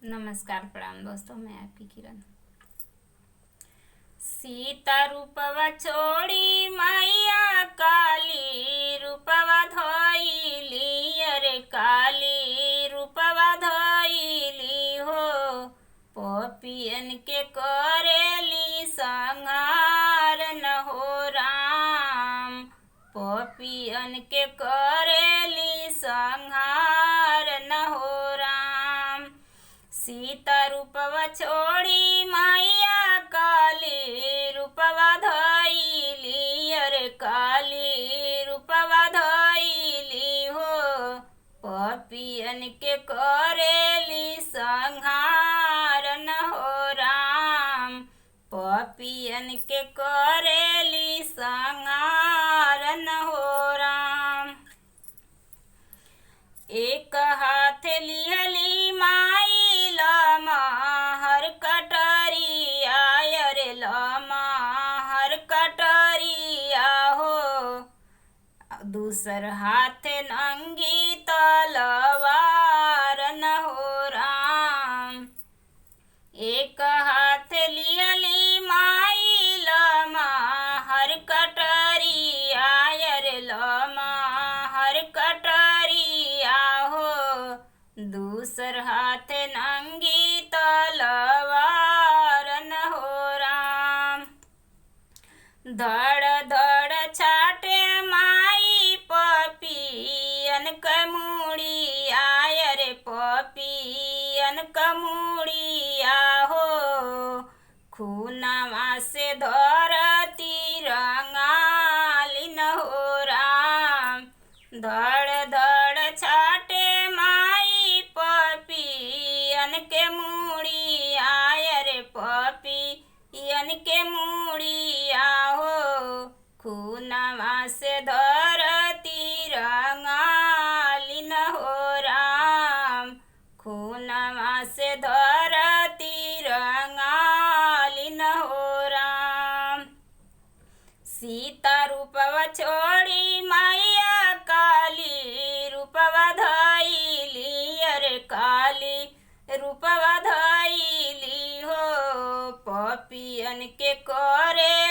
नमस्कार प्रणाम दोस्तों, मैं आपकी किरण। सीता रूपवा छोड़ी मैया काली रूपवा धइली, अरे काली रूपवा धइली हो। पपियन के करेली संहार न हो राम, पपियन के करेली संहार न हो राम। सीता रूपवा छोड़ी मैया काली रूपवा धइली, अरे काली रूपवा धइली हो। पपियन के करेली संहार न हो राम, पपियन के करेली संहार न हो राम। एक हाथ लिहली माई लमहर कटरिया, अरे लमहर कटरिया हो। दूसर हाथ नंगी तलवार न हो राम। एक हाथ लिहली माई लमहर कटरिया, अरे लमहर कटरिया हो। दूसर हाथ नंगी तलवार न हो राम। धड़ धड़ छाटे माई पपियन कमुड़िया, अरे पपियन कमुड़िया हो। खूनवा से धरती रंगाली न हो राम। धड़ धड़ छाटे माई पपियन के मुड़िया, अरे पपियन के मुड़िया हो। खूनवा से धरती रंगाली न हो राम, खूनवा से धरती रंगाली न हो राम। सीता रूपवा छोड़ी मैया काली रूपवा धइली, अरे काली रूपवा धइली हो। पपियन के करे